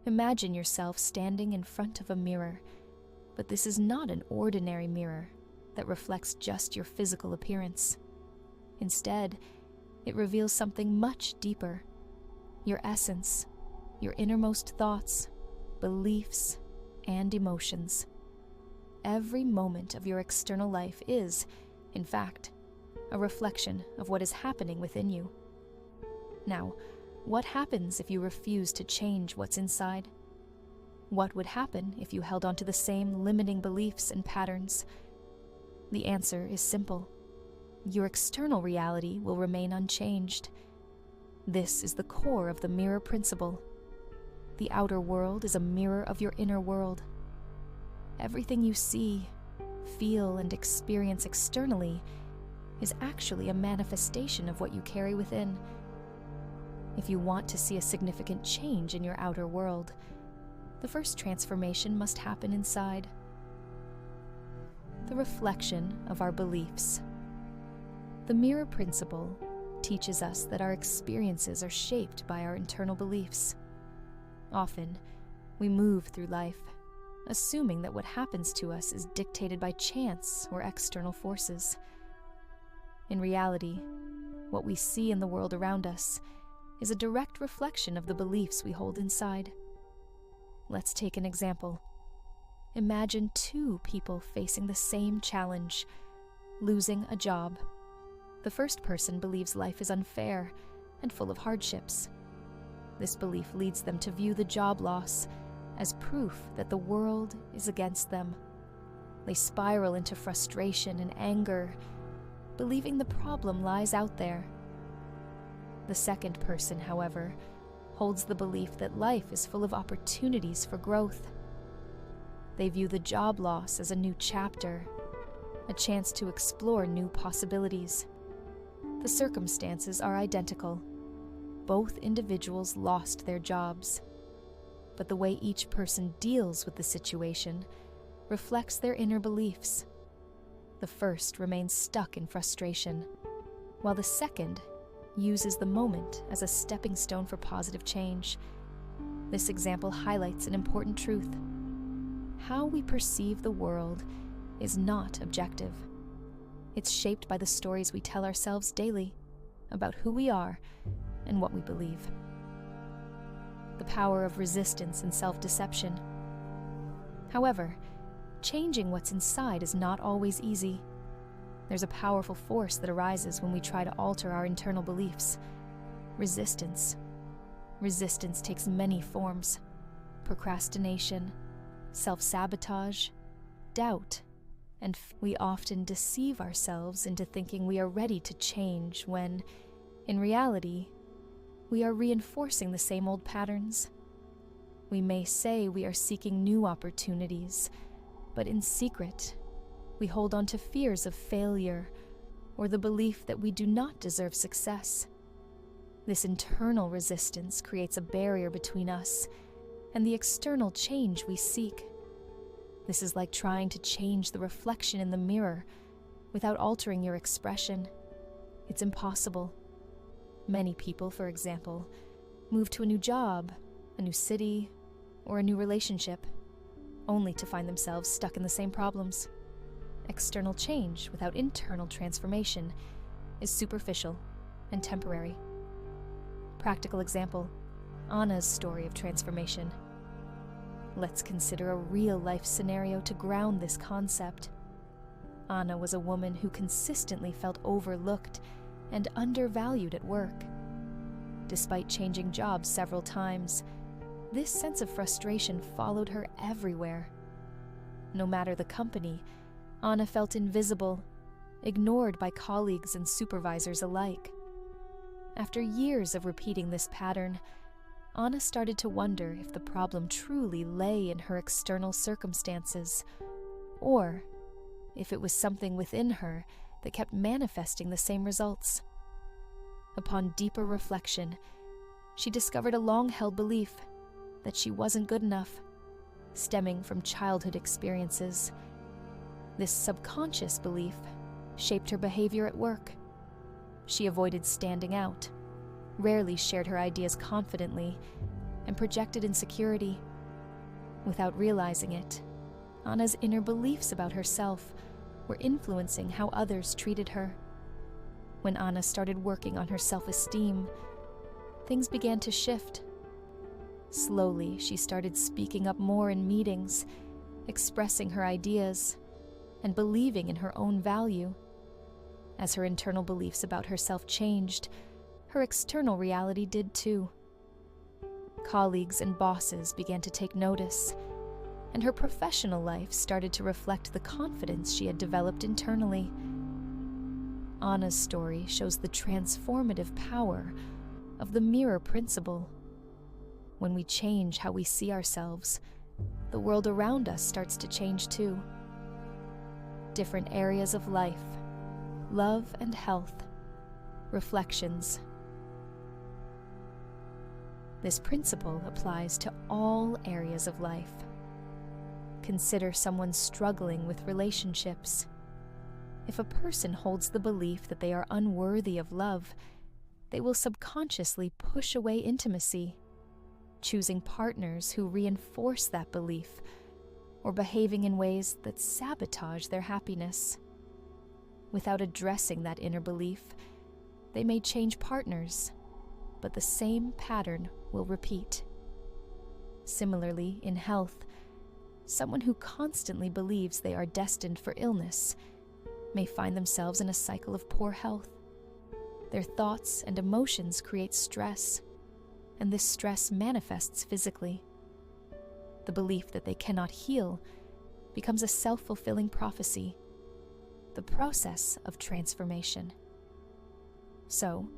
Imagine yourself standing in front of a mirror, but this is not an ordinary mirror that reflects just your physical appearance. Instead, it reveals something much deeper: your essence, your innermost thoughts, beliefs, and emotions. Every moment of your external life is, in fact, a reflection of what is happening within you. Now, what happens if you refuse to change what's inside? What would happen if you held on to the same limiting beliefs and patterns? The answer is simple. Your external reality will remain unchanged. This is the core of the mirror principle. The outer world is a mirror of your inner world. Everything you see, feel, and experience externally is actually a manifestation of what you carry within. If you want to see a significant change in your outer world, the first transformation must happen inside. The reflection of our beliefs. The mirror principle teaches us that our experiences are shaped by our internal beliefs. Often, we move through life, assuming that what happens to us is dictated by chance or external forces. In reality, what we see in the world around us is a direct reflection of the beliefs we hold inside. Let's take an example. Imagine two people facing the same challenge: losing a job. The first person believes life is unfair and full of hardships. This belief leads them to view the job loss as proof that the world is against them. They spiral into frustration and anger, believing the problem lies out there. The second person, however, holds the belief that life is full of opportunities for growth. They view the job loss as a new chapter, a chance to explore new possibilities. The circumstances are identical. Both individuals lost their jobs, but the way each person deals with the situation reflects their inner beliefs. The first remains stuck in frustration, while the second uses the moment as a stepping stone for positive change. This example highlights an important truth. How we perceive the world is not objective. It's shaped by the stories we tell ourselves daily about who we are and what we believe. The power of resistance and self-deception. However, changing what's inside is not always easy. There's a powerful force that arises when we try to alter our internal beliefs: resistance. Resistance takes many forms: procrastination, self-sabotage, doubt, and we often deceive ourselves into thinking we are ready to change when, in reality, we are reinforcing the same old patterns. We may say we are seeking new opportunities, but in secret, we hold on to fears of failure or the belief that we do not deserve success. This internal resistance creates a barrier between us and the external change we seek. This is like trying to change the reflection in the mirror without altering your expression. It's impossible. Many people, for example, move to a new job, a new city, or a new relationship, only to find themselves stuck in the same problems. External change without internal transformation is superficial and temporary. Practical example: Anna's story of transformation. Let's consider a real-life scenario to ground this concept. Anna was a woman who consistently felt overlooked and undervalued at work. Despite changing jobs several times, this sense of frustration followed her everywhere. No matter the company, Anna felt invisible, ignored by colleagues and supervisors alike. After years of repeating this pattern, Anna started to wonder if the problem truly lay in her external circumstances, or if it was something within her that kept manifesting the same results. Upon deeper reflection, she discovered a long-held belief that she wasn't good enough, stemming from childhood experiences. This subconscious belief shaped her behavior at work. She avoided standing out, rarely shared her ideas confidently, and projected insecurity. Without realizing it, Anna's inner beliefs about herself were influencing how others treated her. When Anna started working on her self-esteem, things began to shift. Slowly, she started speaking up more in meetings, expressing her ideas, and believing in her own value. As her internal beliefs about herself changed, her external reality did too. Colleagues and bosses began to take notice, and her professional life started to reflect the confidence she had developed internally. Anna's story shows the transformative power of the mirror principle. When we change how we see ourselves, the world around us starts to change too. Different areas of life, love and health, reflections. This principle applies to all areas of life. Consider someone struggling with relationships. If a person holds the belief that they are unworthy of love, they will subconsciously push away intimacy, choosing partners who reinforce that belief or behaving in ways that sabotage their happiness. Without addressing that inner belief, they may change partners, but the same pattern will repeat. Similarly, in health, someone who constantly believes they are destined for illness may find themselves in a cycle of poor health. Their thoughts and emotions create stress, and this stress manifests physically. The belief that they cannot heal becomes a self-fulfilling prophecy, the process of transformation. So,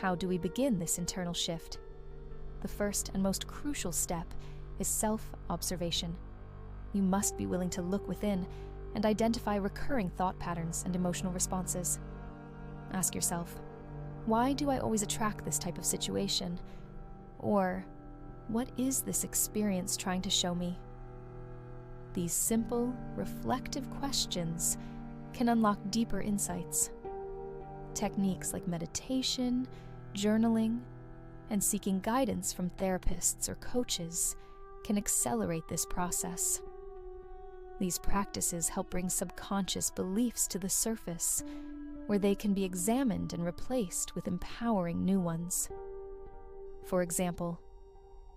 how do we begin this internal shift? The first and most crucial step is self-observation. You must be willing to look within and identify recurring thought patterns and emotional responses. Ask yourself, why do I always attract this type of situation? Or, what is this experience trying to show me? These simple, reflective questions can unlock deeper insights. Techniques like meditation, journaling, and seeking guidance from therapists or coaches can accelerate this process. These practices help bring subconscious beliefs to the surface, where they can be examined and replaced with empowering new ones. For example,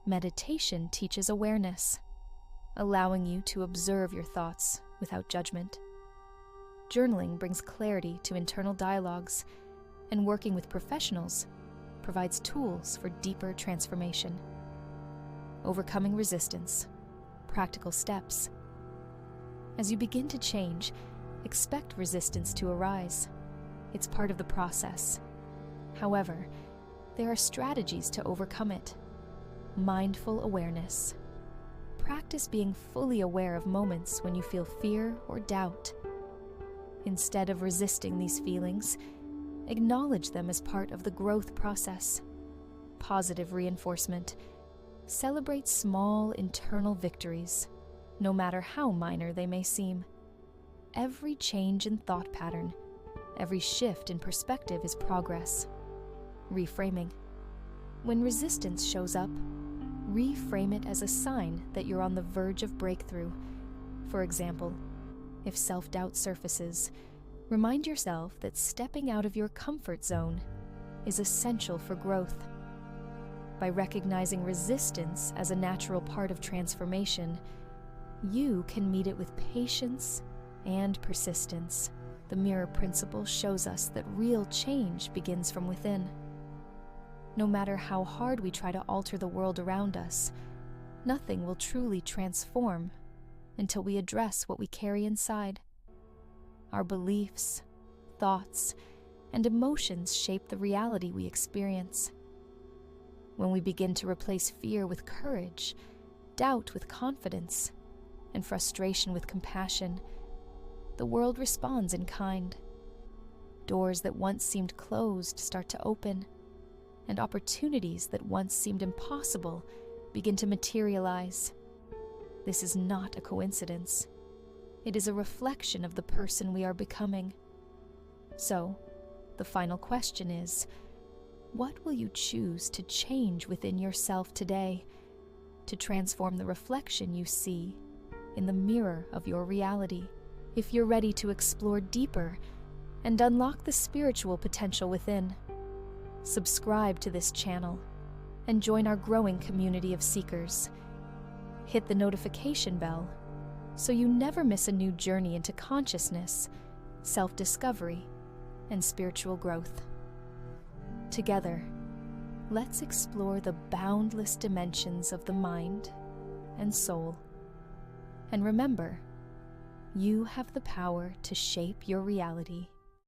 meditation teaches awareness, allowing you to observe your thoughts without judgment. Journaling brings clarity to internal dialogues, and working with professionals provides tools for deeper transformation. Overcoming resistance, practical steps. As you begin to change, expect resistance to arise. It's part of the process. However, there are strategies to overcome it. Mindful awareness. Practice being fully aware of moments when you feel fear or doubt. Instead of resisting these feelings, acknowledge them as part of the growth process. Positive reinforcement. Celebrate small internal victories, no matter how minor they may seem. Every change in thought pattern, every shift in perspective is progress. Reframing. When resistance shows up, reframe it as a sign that you're on the verge of breakthrough. For example, if self-doubt surfaces, remind yourself that stepping out of your comfort zone is essential for growth. By recognizing resistance as a natural part of transformation, you can meet it with patience and persistence. The mirror principle shows us that real change begins from within. No matter how hard we try to alter the world around us, nothing will truly transform until we address what we carry inside. Our beliefs, thoughts, and emotions shape the reality we experience. When we begin to replace fear with courage, doubt with confidence, and frustration with compassion, the world responds in kind. Doors that once seemed closed start to open, and opportunities that once seemed impossible begin to materialize. This is not a coincidence. It is a reflection of the person we are becoming. So, the final question is, what will you choose to change within yourself today to transform the reflection you see in the mirror of your reality. If you're ready to explore deeper and unlock the spiritual potential within, subscribe to this channel and join our growing community of seekers. Hit the notification bell so you never miss a new journey into consciousness, self-discovery, and spiritual growth. Together, let's explore the boundless dimensions of the mind and soul. And remember, you have the power to shape your reality.